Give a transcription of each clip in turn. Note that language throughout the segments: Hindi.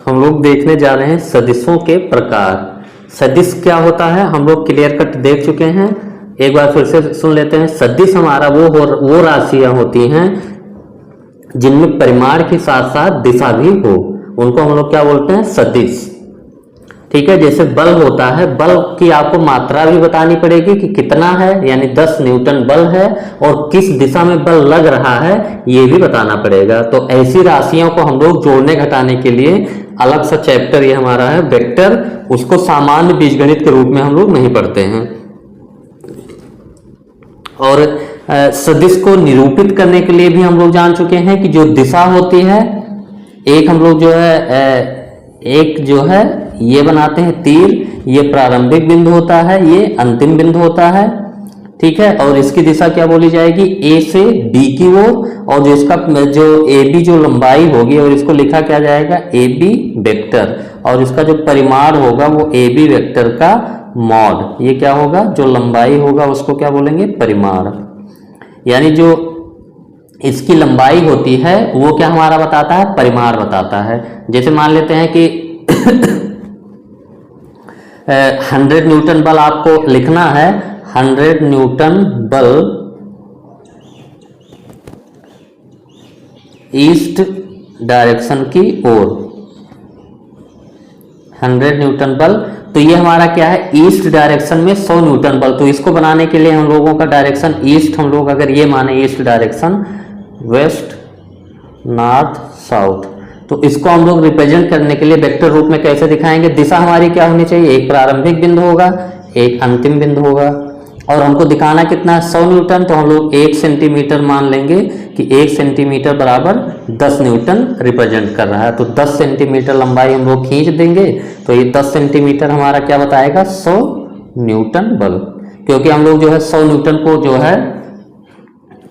हम लोग देखने जा रहे हैं सदिशों के प्रकार। सदिश क्या होता है हम लोग क्लियर कट देख चुके हैं, एक बार फिर से सुन लेते हैं। सदिश हमारा वो राशियां होती हैं जिनमें परिमाण के साथ साथ दिशा भी हो, उनको हम लोग क्या बोलते हैं, सदिश। ठीक है, जैसे बल्ब होता है, बल्ब की आपको मात्रा भी बतानी पड़ेगी कि कितना है, यानी 10 न्यूटन बल्ब है, और किस दिशा में बल्ब लग रहा है ये भी बताना पड़ेगा। तो ऐसी राशियों को हम लोग जोड़ने घटाने के लिए अलग सा चैप्टर ये हमारा है वेक्टर, उसको सामान्य बीजगणित के रूप में हम लोग नहीं पढ़ते हैं। और सदिश को निरूपित करने के लिए भी हम लोग जान चुके हैं कि जो दिशा होती है, एक हम लोग जो है ये बनाते हैं तीर, ये प्रारंभिक बिंदु होता है, ये अंतिम बिंदु होता है। ठीक है, और इसकी दिशा क्या बोली जाएगी, ए से बी की ओर, और जो इसका जो ए बी जो लंबाई होगी, और इसको लिखा क्या जाएगा, ए बी वेक्टर, और इसका जो परिमाण होगा वो ए बी वेक्टर का मॉड। ये क्या होगा, जो लंबाई होगा उसको क्या बोलेंगे, परिमाण। यानी जो इसकी लंबाई होती है वो क्या हमारा बताता है, परिमाण बताता है। जैसे मान लेते हैं कि 100 न्यूटन बल आपको लिखना है, 100 न्यूटन बल ईस्ट डायरेक्शन की ओर, 100 न्यूटन बल, तो ये हमारा क्या है, ईस्ट डायरेक्शन में 100 न्यूटन बल। तो इसको बनाने के लिए हम लोगों का डायरेक्शन ईस्ट, हम लोग अगर ये माने east direction, west north south, तो इसको हम लोग रिप्रेजेंट करने के लिए वेक्टर रूप में कैसे दिखाएंगे, दिशा हमारी क्या होनी चाहिए, एक प्रारंभिक बिंदु होगा, एक अंतिम बिंदु होगा, और हमको दिखाना कितना है, 100 न्यूटन, तो हम लोग 1 सेंटीमीटर मान लेंगे कि 1 सेंटीमीटर बराबर 10 न्यूटन रिप्रेजेंट कर रहा है। तो 10 सेंटीमीटर लंबाई हम लोग खींच देंगे, तो ये 10 सेंटीमीटर हमारा क्या बताएगा, 100 न्यूटन बल। क्योंकि हम लोग जो है 100 न्यूटन को जो है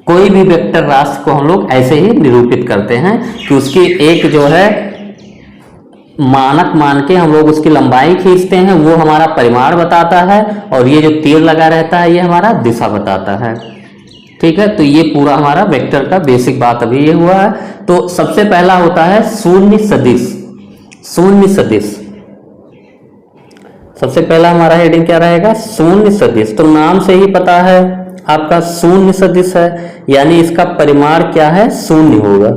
कोई भी वेक्टर राशि को हम लोग ऐसे ही निरूपित करते हैं कि उसकी एक जो है मानक मान के हम लोग उसकी लंबाई खींचते हैं, वो हमारा परिमाण बताता है, और ये जो तीर लगा रहता है ये हमारा दिशा बताता है। ठीक है, तो ये पूरा हमारा वेक्टर का बेसिक बात अभी ये हुआ है। तो सबसे पहला होता है शून्य सदिश। शून्य सदिश सबसे पहला हमारा हेडिंग क्या रहेगा, शून्य सदिश। तो नाम से ही पता है आपका शून्य सदिश है, यानी इसका परिमाण क्या है, शून्य होगा,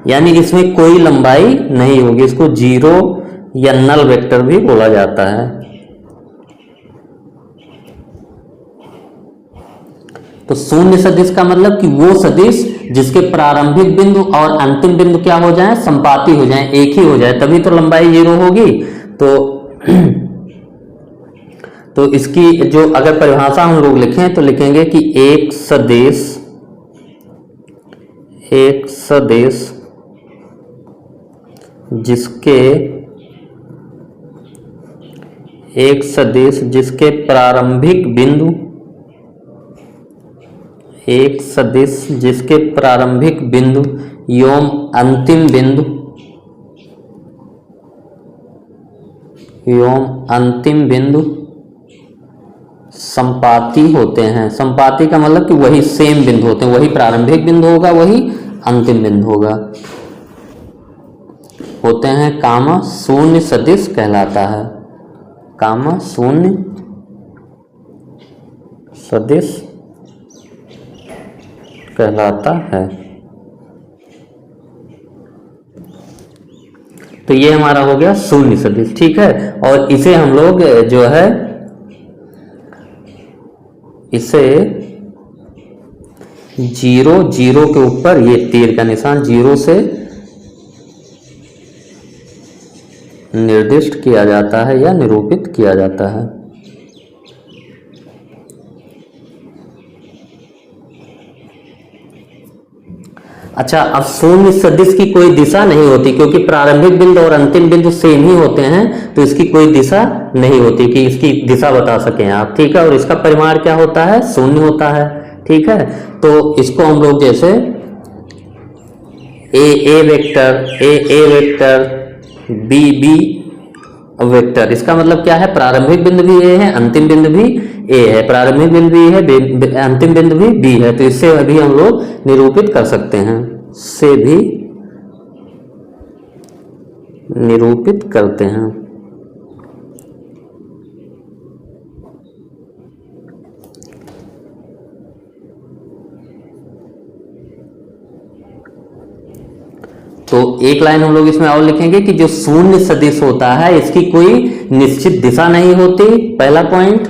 यानी इसमें कोई लंबाई नहीं होगी। इसको जीरो या नल वेक्टर भी बोला जाता है। तो शून्य सदिश का मतलब कि वो सदिश जिसके प्रारंभिक बिंदु और अंतिम बिंदु क्या हो जाए, संपाती हो जाए, एक ही हो जाए, तभी तो लंबाई जीरो होगी। तो इसकी जो अगर परिभाषा हम लोग लिखें तो लिखेंगे कि एक सदिश जिसके प्रारंभिक बिंदु, एक सदिश जिसके प्रारंभिक बिंदु एवं अंतिम बिंदु संपाती होते हैं। संपाती का मतलब कि वही सेम बिंदु होते हैं, वही प्रारंभिक बिंदु होगा, वही अंतिम बिंदु होगा, होते हैं, कामा शून्य सदिश कहलाता है, कामा शून्य सदिश कहलाता है। तो ये हमारा हो गया शून्य सदिश। ठीक है, और इसे हम लोग जो है इसे जीरो के ऊपर ये तीर का निशान जीरो से निर्दिष्ट किया जाता है या निरूपित किया जाता है। अच्छा, अब शून्य सदिश की कोई दिशा नहीं होती, क्योंकि प्रारंभिक बिंदु और अंतिम बिंदु सेम ही होते हैं, तो इसकी कोई दिशा नहीं होती कि इसकी दिशा बता सकें आप। ठीक है, और इसका परिमाण क्या होता है, शून्य होता है। ठीक है, तो इसको हम लोग जैसे ए वेक्टर बी वेक्टर, इसका मतलब क्या है, प्रारंभिक बिंदु भी ए है, अंतिम बिंदु भी ए है, प्रारंभिक बिंदु भी है, अंतिम बिंदु भी बी है, तो इससे भी हम लोग निरूपित कर सकते हैं, से भी निरूपित करते हैं। तो एक लाइन हम लोग इसमें और लिखेंगे कि जो शून्य सदिश होता है इसकी कोई निश्चित दिशा नहीं होती। पहला पॉइंट,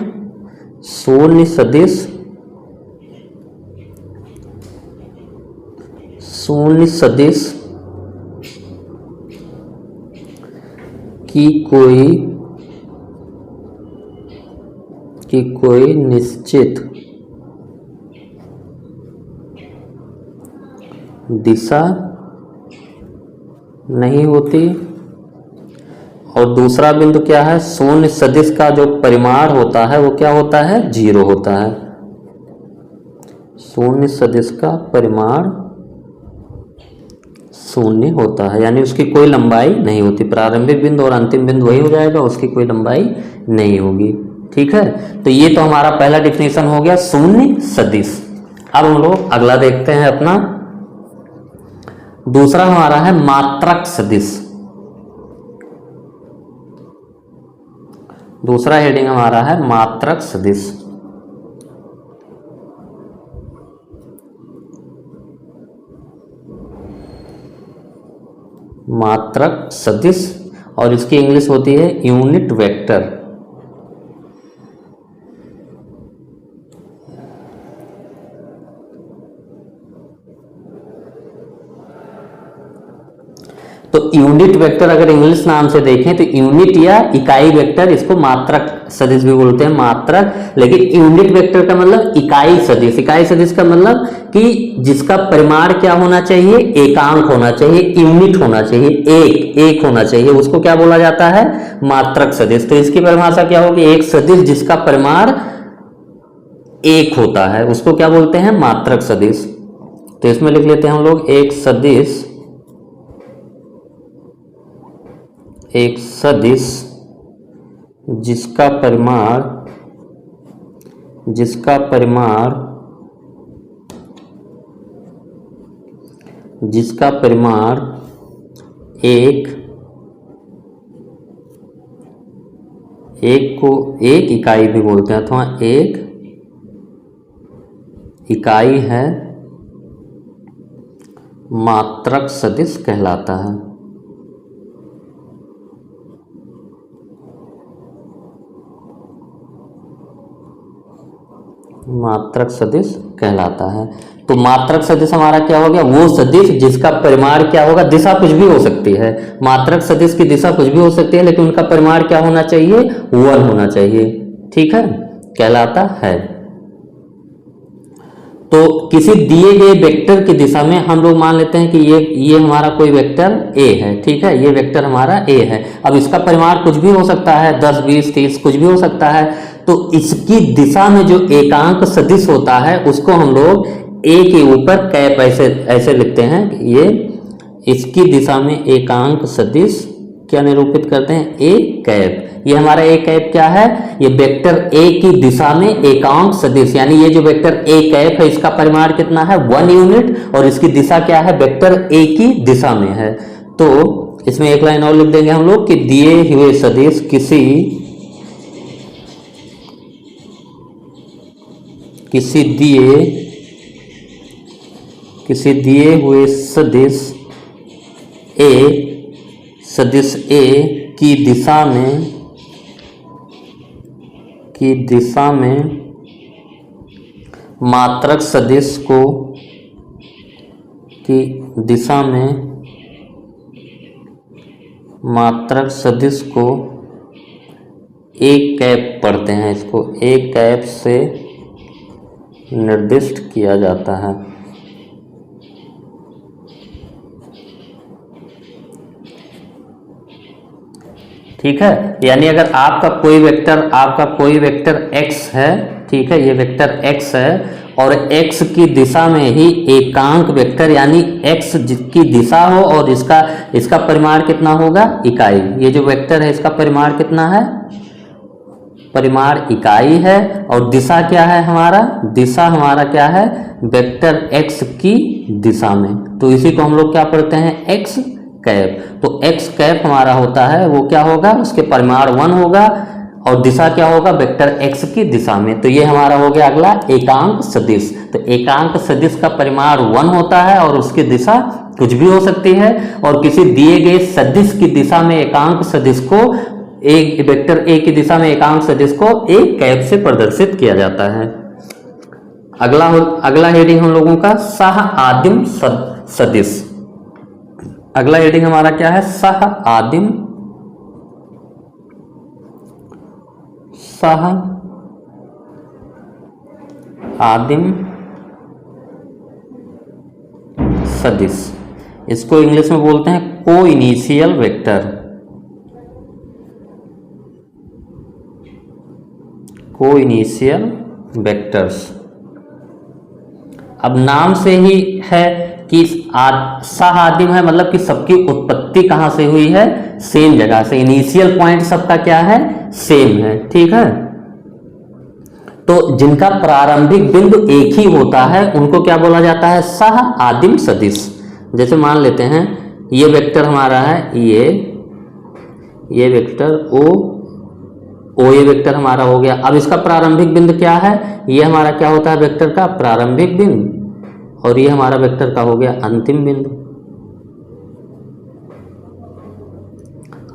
शून्य सदिश, शून्य सदिश की कोई निश्चित दिशा नहीं होती। और दूसरा बिंदु क्या है, शून्य सदिश का जो परिमाण होता है वो क्या होता है, 0 होता है। शून्य सदिश का परिमाण 0 होता है, यानी उसकी कोई लंबाई नहीं होती। प्रारंभिक बिंदु और अंतिम बिंदु वही हो जाएगा, उसकी कोई लंबाई नहीं होगी। ठीक है, तो ये तो हमारा पहला डिफिनेशन हो गया शून्य सदिश। अब हम लोग अगला देखते हैं अपना, दूसरा हमारा है मात्रक सदिश। दूसरा हेडिंग हमारा है मात्रक सदिश। मात्रक सदिश और इसकी इंग्लिश होती है यूनिट वेक्टर। तो यूनिट वेक्टर अगर इंग्लिश नाम से देखें तो यूनिट या इकाई वेक्टर, इसको मात्रक सदिश भी बोलते हैं, मात्रक। लेकिन यूनिट वेक्टर का मतलब इकाई सदिश। इकाई सदिश का मतलब कि जिसका परिमाण क्या होना चाहिए, एकांक होना चाहिए, यूनिट होना चाहिए, एक होना चाहिए, उसको क्या बोला जाता है, मात्रक सदिश। तो इसकी परिभाषा क्या होगी, एक सदिश जिसका परिमाण 1 होता है उसको क्या बोलते हैं, मात्रक सदिश। तो इसमें लिख लेते हैं हम लोग, एक सदिश जिसका परिमाण 1 को 1 इकाई भी बोलते हैं अथवा 1 इकाई है, मात्रक सदिश कहलाता है। मात्रक सदिश कहलाता है। तो मात्रक सदिश हमारा क्या हो गया, वो सदिश जिसका परिमाण क्या होगा, दिशा कुछ भी हो सकती है। मात्रक सदिश की दिशा कुछ भी हो सकती है लेकिन उनका परिमाण क्या होना चाहिए, 1 होना चाहिए। ठीक है, कहलाता है। तो किसी दिए गए वेक्टर की दिशा में हम लोग मान लेते हैं कि ये हमारा कोई वेक्टर a है। ठीक है, ये वेक्टर हमारा a है। अब इसका परिमाण कुछ भी हो सकता है, 10, 20, 30 कुछ भी हो सकता है। तो इसकी दिशा में जो एकांक सदिश होता है उसको हम लोग a के ऊपर कैप ऐसे लिखते हैं। ये इसकी दिशा में एकांक सदिश क्या निरूपित करते हैं, a कैप। ये हमारा a कैप क्या है, ये वेक्टर a की दिशा में एकांक सदिश, यानी ये जो वेक्टर a कैप है इसका परिमाण कितना है, 1 यूनिट, और इसकी दिशा क्या है, वेक्टर a की दिशा में है। तो इसमें एक लाइन और लिख देंगे हम लोग कि दिए हुए सदिश किसी दिए हुए सदिश A की दिशा में मात्रक सदिश को A कैप पढ़ते हैं। इसको A कैप से निर्दिष्ट किया जाता है। ठीक है, यानी अगर आपका कोई वेक्टर x है, ठीक है, ये वेक्टर x है और x की दिशा में ही एकांक वेक्टर यानी x की दिशा हो और इसका परिमाण कितना होगा, इकाई। ये जो वेक्टर है इसका परिमाण कितना है, परिमाण इकाई है। और दिशा क्या है हमारा, दिशा हमारा क्या है, वेक्टर x की दिशा में। तो इसी को हम लोग क्या पढ़ते हैं, x कैप। तो एक्स कैप हमारा होता है वो क्या होगा, उसके परिमाण 1 होगा और दिशा क्या होगा, वेक्टर एक्स की दिशा में। तो ये हमारा हो गया अगला एकांक सदिश। तो एकांक सदिश का परिमाण 1 होता है और उसकी दिशा कुछ भी हो सकती है, और किसी दिए गए सदिश की दिशा में एकांक सदिश को एक वेक्टर ए की दिशा में एकांक सदिश को एक कैप से प्रदर्शित किया जाता है। अगला हेडिंग हम लोगों का सह आदिम सदिश। अगला हेडिंग हमारा क्या है, सह आदिम सदिश। इसको इंग्लिश में बोलते हैं को इनिशियल वेक्टर। को इनिशियल वेक्टर्स। अब नाम से ही है कि सह आदिम है, मतलब कि सबकी उत्पत्ति कहां से हुई है, सेम जगह से। इनिशियल पॉइंट सबका क्या है, सेम है। ठीक है, तो जिनका प्रारंभिक बिंदु एक ही होता है उनको क्या बोला जाता है, सह आदिम सदिश। जैसे मान लेते हैं ये वेक्टर हमारा है, ये वेक्टर ओ ये वेक्टर हमारा हो गया। अब इसका प्रारंभिक बिंदु क्या है, ये हमारा क्या होता है, वेक्टर का प्रारंभिक बिंदु, और ये हमारा वेक्टर का हो गया अंतिम बिंदु।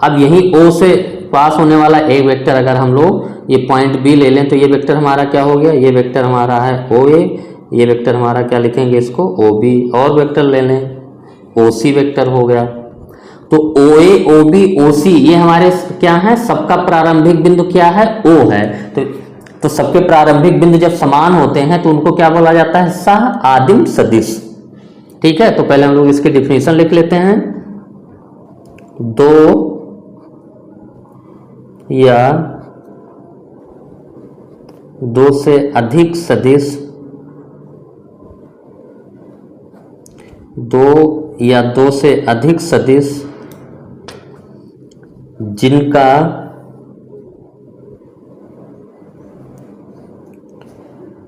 अब यही ओ से पास होने वाला एक वेक्टर अगर हम लोग ये पॉइंट बी ले लें तो ये वेक्टर हमारा क्या हो गया, ये वेक्टर हमारा है ओ ए, ये वेक्टर हमारा क्या लिखेंगे इसको ओ बी, और वेक्टर ले लें ओ सी वेक्टर हो गया। तो ओ ए ओ बी ओ सी ये हमारे क्या है, सबका प्रारंभिक बिंदु क्या है, ओ है। तो सबके प्रारंभिक बिंदु जब समान होते हैं तो उनको क्या बोला जाता है, सह आदिम सदिश। ठीक है, तो पहले हम लोग इसकी डिफिनेशन लिख लेते हैं। दो या दो से अधिक सदिश, दो या दो से अधिक सदिश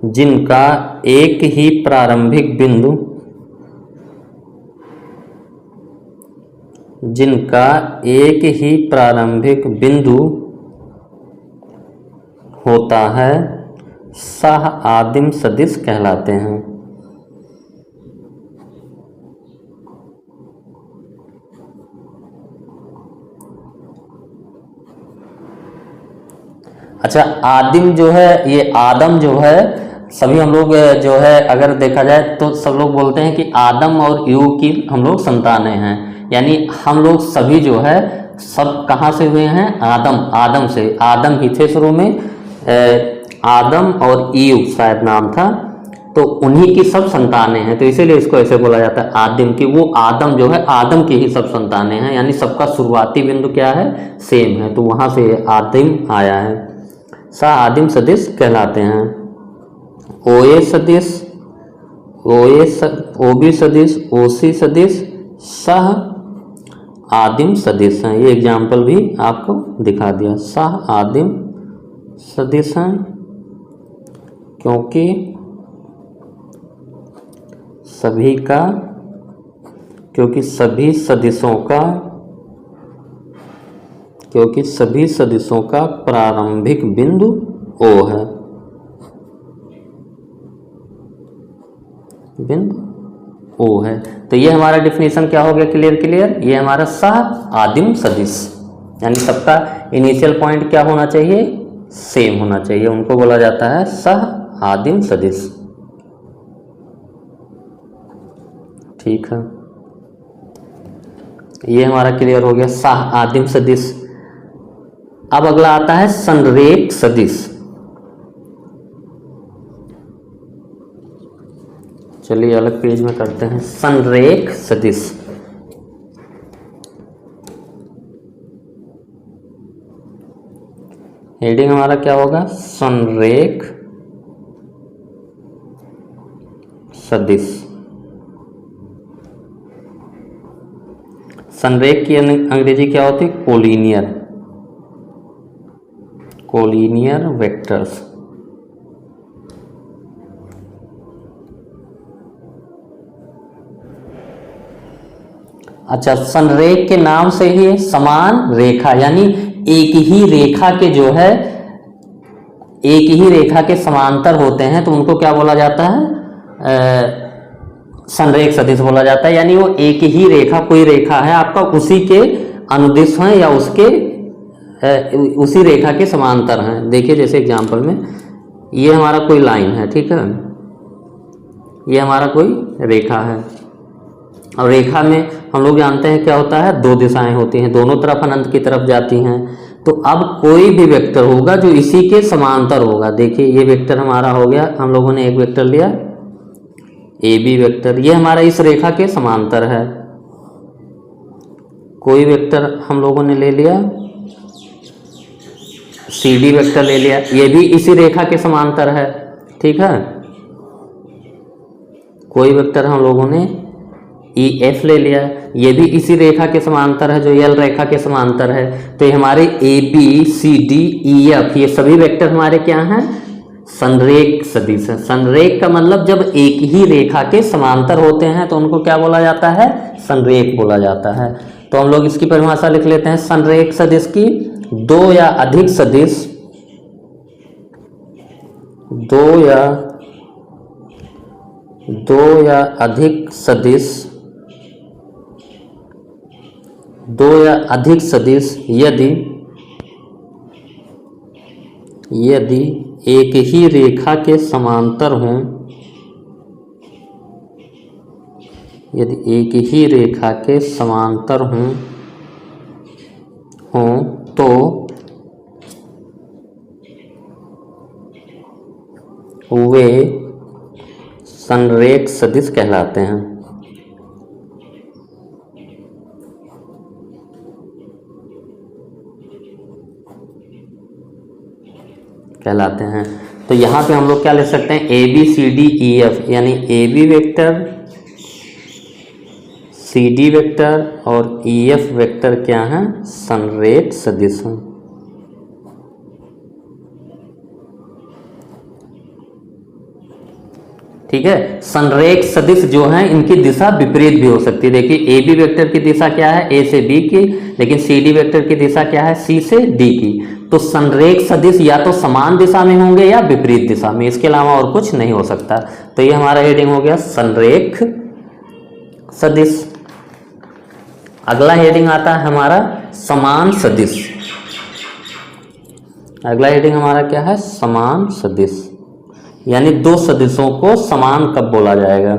जिनका एक ही प्रारंभिक बिंदु, होता है, सह आदिम सदिश कहलाते हैं। अच्छा, आदिम जो है, ये आदम जो है, सभी हम लोग जो है अगर देखा जाए तो सब लोग बोलते हैं कि आदम और ईव की हम लोग संतानें हैं। यानी हम लोग सभी जो है सब कहाँ से हुए हैं, आदम से। आदम ही थे शुरू में, आदम और ईव शायद नाम था, तो उन्हीं की सब संतानें हैं। तो इसीलिए इसको ऐसे बोला जाता है आदिम की। वो आदम जो है आदम की ही सब संतानें हैं, यानी सबका शुरुआती बिंदु क्या है, सेम है। तो वहाँ से आदिम आया है, सह आदिम सदिश कहलाते हैं। ओ ए सदिश, ओ बी सदिश, ओ सी सदिश सह आदिम सदिश हैं। ये एग्जाम्पल भी आपको दिखा दिया, सह आदिम सदिश हैं क्योंकि सभी सदिशों का प्रारंभिक बिंदु ओ है, बिंदु ओ है। तो ये हमारा डिफिनेशन क्या हो गया, क्लियर। ये हमारा सह आदिम सदिश, यानी सबका इनिशियल पॉइंट क्या होना चाहिए, सेम होना चाहिए, उनको बोला जाता है सह आदिम सदिश। ठीक है, ये हमारा क्लियर हो गया सह आदिम सदिश। अब अगला आता है संरेख सदिश। चलिए अलग पेज में करते हैं, संरेख सदिश। हेडिंग हमारा क्या होगा, संरेख सदिश। संरेख की अंग्रेजी क्या होती है, कोलिनियर वेक्टर्स। अच्छा, संरेख के नाम से ही समान रेखा, यानी एक ही रेखा के जो है एक ही रेखा के समांतर होते हैं तो उनको क्या बोला जाता है? संरेख सदिश बोला जाता है। यानी वो एक ही रेखा, कोई रेखा है आपका, उसी के अनुदिश हैं या उसके उसी रेखा के समांतर हैं। देखिए जैसे एग्जांपल में ये हमारा कोई लाइन है, ठीक है, ये हमारा कोई रेखा है और रेखा में हम लोग जानते हैं क्या होता है, दो दिशाएं होती हैं, दोनों तरफ अनंत की तरफ जाती हैं। तो अब कोई भी वेक्टर होगा जो इसी के समांतर होगा। देखिए ये वेक्टर हमारा हो गया, हम लोगों ने एक वेक्टर लिया ए बी वेक्टर, ये हमारा इस रेखा के समांतर है। कोई वेक्टर हम लोगों ने ले लिया सी डी वेक्टर ले लिया, ये भी इसी रेखा के समांतर है, ठीक है। कोई वेक्टर हम लोगों ने ई एफ ले लिया, ये भी इसी रेखा के समांतर है जो एल रेखा के समांतर है। तो ये हमारे A B C D E F ये सभी वेक्टर हमारे क्या हैं, संरेख सदिश है। संरेख का मतलब जब एक ही रेखा के समांतर होते हैं तो उनको क्या बोला जाता है, संरेख बोला जाता है। तो हम लोग इसकी परिभाषा लिख लेते हैं संरेख सदिश की, दो या अधिक सदिश, दो या अधिक सदिश, दो या अधिक सदिश यदि एक ही रेखा के समांतर हों, यदि एक ही रेखा के समांतर हों तो वे संरेख सदिश कहलाते हैं। तो यहाँ पे हम लोग क्या लिख सकते हैं, A B C D E F, यानी A B vector, C D vector और ई एफ वेक्टर क्या हैं, संरेख सदिश हैं। ठीक है, संरेख सदिश जो हैं इनकी दिशा विपरीत भी हो सकती है। देखिए ए बी वेक्टर की दिशा क्या है, ए से बी की, लेकिन सी डी वेक्टर की दिशा क्या है, सी से डी की। तो संरेख सदिश या तो समान दिशा में होंगे या विपरीत दिशा में, इसके अलावा और कुछ नहीं हो सकता। तो ये हमारा हेडिंग हो गया संरेख सदिश। अगला हेडिंग आता है हमारा समान सदिश। अगला हेडिंग हमारा क्या है, समान सदिश, यानी दो सदिशों को समान कब बोला जाएगा,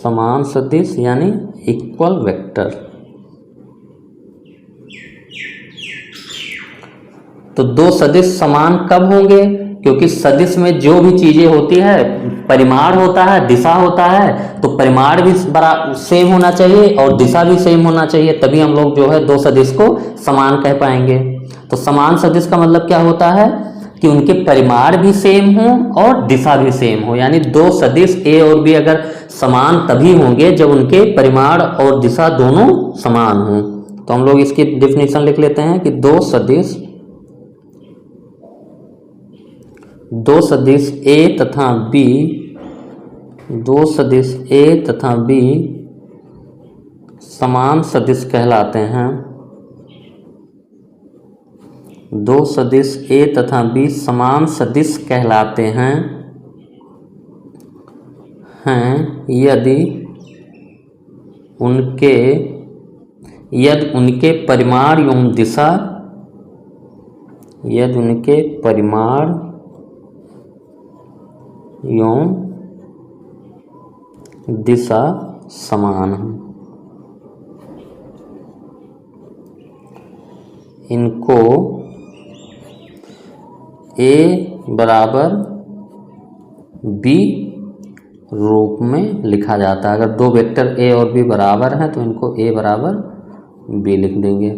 समान सदिश यानी इक्वल वेक्टर। तो दो सदिश समान कब होंगे, क्योंकि सदिश में जो भी चीजें होती है, परिमाण होता है, दिशा होता है, तो परिमाण भी सेम होना चाहिए और दिशा भी सेम होना चाहिए, तभी हम लोग जो है दो सदिश को समान कह पाएंगे। तो समान सदिश का मतलब क्या होता है कि उनके परिमाण भी सेम हो और दिशा भी सेम हो, यानी दो सदिश ए और बी अगर समान तभी होंगे जब उनके परिमाण और दिशा दोनों समान हों। तो हम लोग इसकी डेफिनेशन लिख लेते हैं कि दो सदिश ए तथा बी समान सदिश कहलाते हैं। दो सदिश ए तथा बी समान सदिश कहलाते हैं यदि उनके परिमाण एवं दिशा, यदि उनके परिमाण एवं दिशा समान है। इनको ए बराबर बी रूप में लिखा जाता है। अगर दो वेक्टर ए और बी बराबर हैं तो इनको ए बराबर बी लिख देंगे।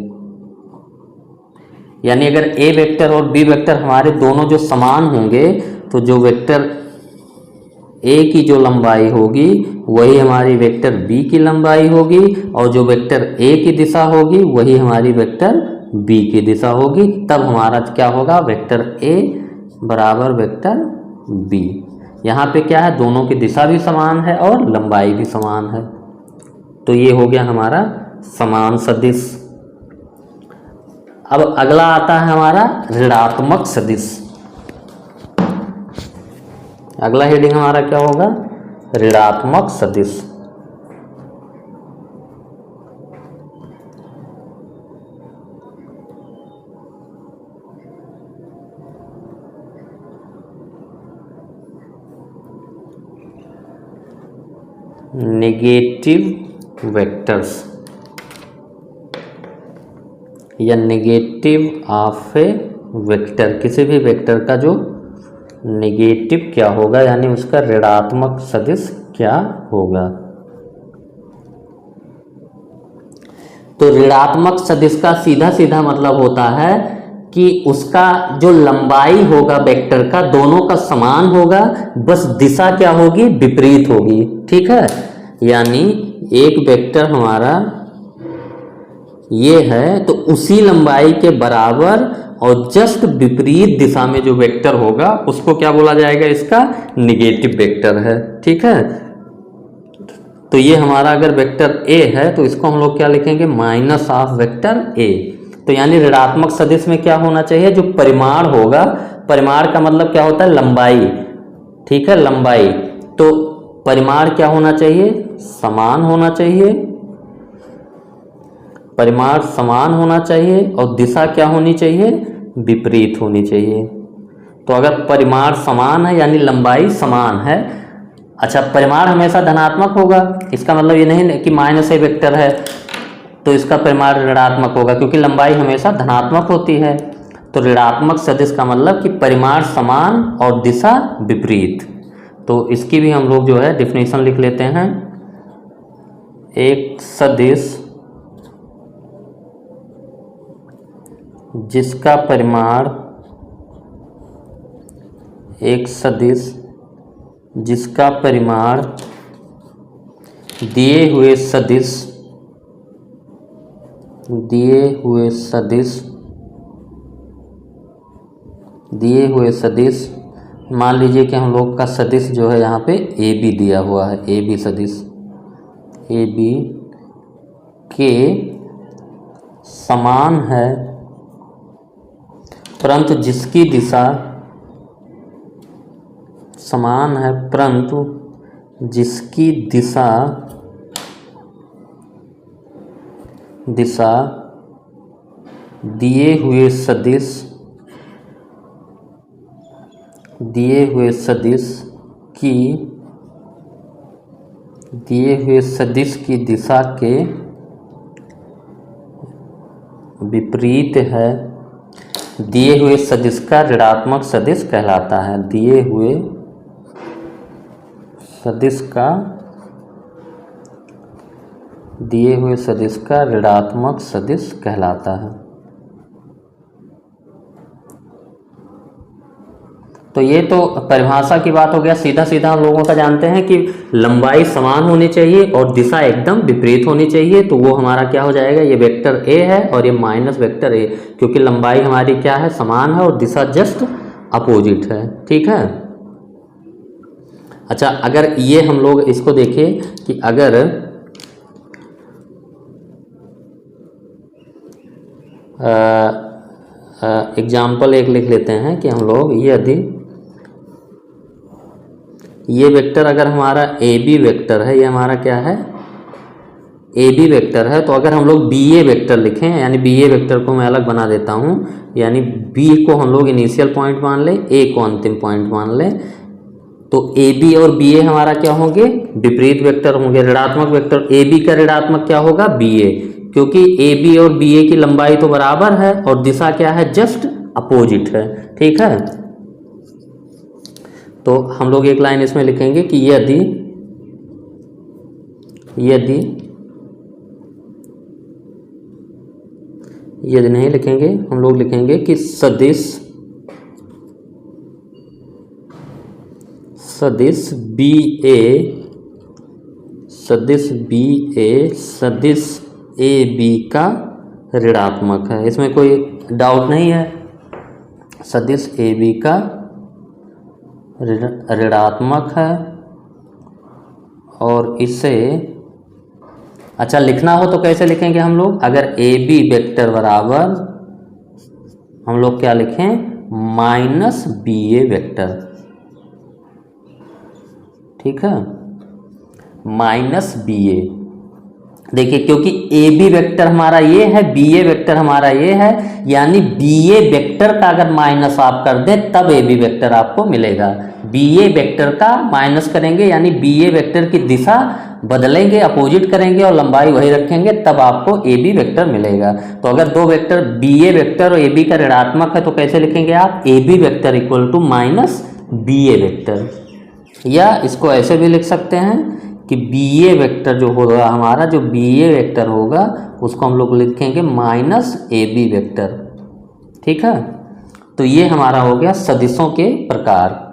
यानी अगर ए वेक्टर और बी वेक्टर हमारे दोनों जो समान होंगे तो जो वेक्टर ए की जो लंबाई होगी वही हमारी वेक्टर बी की लंबाई होगी, और जो वेक्टर ए की दिशा होगी वही हमारी वेक्टर बी की दिशा होगी। तब हमारा क्या होगा, वेक्टर ए बराबर वेक्टर बी। यहाँ पे क्या है, दोनों की दिशा भी समान है और लंबाई भी समान है। तो ये हो गया हमारा समान सदिश। अब अगला आता है हमारा ऋणात्मक सदिश। अगला हेडिंग हमारा क्या होगा? ऋणात्मक सदिश। नेगेटिव वेक्टर्स या नेगेटिव ऑफ ए वेक्टर, किसी भी वेक्टर का जो नेगेटिव क्या होगा, यानी उसका ऋणात्मक सदिश क्या होगा। तो ऋणात्मक सदिश का सीधा सीधा मतलब होता है कि उसका जो लंबाई होगा वेक्टर का, दोनों का समान होगा, बस दिशा क्या होगी? विपरीत होगी। ठीक है, यानी एक वेक्टर हमारा ये है तो उसी लंबाई के बराबर और जस्ट विपरीत दिशा में जो वेक्टर होगा उसको क्या बोला जाएगा? इसका निगेटिव वेक्टर है। ठीक है, तो ये हमारा अगर वेक्टर ए है तो इसको हम लोग क्या लिखेंगे? Minus of vector A. तो यानी ऋणात्मक सदिश में क्या होना चाहिए? जो परिमाण होगा, परिमाण का मतलब क्या होता है? लंबाई। ठीक है, लंबाई। तो परिमाण क्या होना चाहिए? समान होना चाहिए। परिमाण समान होना चाहिए और दिशा क्या होनी चाहिए? विपरीत होनी चाहिए। तो अगर परिमाण समान है यानी लंबाई समान है, अच्छा परिमाण हमेशा धनात्मक होगा, इसका मतलब ये नहीं कि माइनस ए वेक्टर है तो इसका परिमाण ऋणात्मक होगा, क्योंकि लंबाई हमेशा धनात्मक होती है। तो ऋणात्मक सदिश का मतलब कि परिमाण समान और दिशा विपरीत। तो इसकी भी हम लोग जो है डिफिनीशन लिख लेते हैं। एक सदिश जिसका परिमाण, एक सदिश जिसका परिमाण दिए हुए सदिश मान लीजिए कि हम लोग का सदिश जो है यहाँ पे ए बी दिया हुआ है, ए बी सदिश, ए बी के समान है परंतु जिसकी दिशा समान है परंतु जिसकी दिशा दिए हुए सदिश की दिशा के विपरीत है, दिए हुए सदिश का ऋणात्मक सदिश कहलाता है। दिए हुए सदिश का ऋणात्मक सदिश कहलाता है। तो ये तो परिभाषा की बात हो गया। सीधा सीधा हम लोगों का जानते हैं कि लंबाई समान होनी चाहिए और दिशा एकदम विपरीत होनी चाहिए। तो वो हमारा क्या हो जाएगा? ये वेक्टर ए है और ये माइनस वेक्टर ए, क्योंकि लंबाई हमारी क्या है? समान है और दिशा जस्ट अपोजिट है। ठीक है, अच्छा अगर ये हम लोग इसको देखें कि अगर एग्जाम्पल एक लिख लेते हैं कि हम लोग यदि ये वेक्टर अगर हमारा ए बी वेक्टर है, ये हमारा क्या है? ए बी वेक्टर है। तो अगर हम लोग बी ए वेक्टर लिखें, यानी बी ए वेक्टर को मैं अलग बना देता हूँ, यानी बी को हम लोग इनिशियल पॉइंट मान लें, ए को अंतिम पॉइंट मान लें, तो ए बी और बी ए हमारा क्या होंगे? विपरीत वेक्टर होंगे। ऋणात्मक वेक्टर ए बी का ऋणात्मक क्या होगा? बी ए, क्योंकि ए बी और बी ए की लंबाई तो बराबर है और दिशा क्या है? जस्ट अपोजिट है। ठीक है, तो हम लोग एक लाइन इसमें लिखेंगे कि यदि नहीं लिखेंगे, हम लोग लिखेंगे कि सदिश बी ए सदिश ए बी का ऋणात्मक है। इसमें कोई डाउट नहीं है, सदिश ए बी का ऋणात्मक है और इसे अच्छा, लिखना हो तो कैसे लिखेंगे हम लोग? अगर ए बी वेक्टर बराबर हम लोग क्या लिखें? Minus B A vector. ठीक है, माइनस बी ए। देखिए, क्योंकि ए बी वेक्टर हमारा ये है, बी ए वेक्टर हमारा ये है, यानी बी ए वेक्टर का अगर माइनस आप कर दें तब ए बी वेक्टर आपको मिलेगा। बी ए वेक्टर का माइनस करेंगे यानी बी ए वेक्टर की दिशा बदलेंगे, अपोजिट करेंगे और लंबाई वही रखेंगे, तब आपको ए बी वेक्टर मिलेगा। तो अगर दो वेक्टर बी ए वेक्टर और ए बी का ऋणात्मक है तो कैसे लिखेंगे आप? A B vector equal to minus B A vector. या इसको ऐसे भी लिख सकते हैं कि बी ए वेक्टर जो होगा हमारा, जो बी ए वेक्टर होगा उसको हम लोग लिखेंगे माइनस ए बी वेक्टर। ठीक है, तो ये हमारा हो गया सदिशों के प्रकार।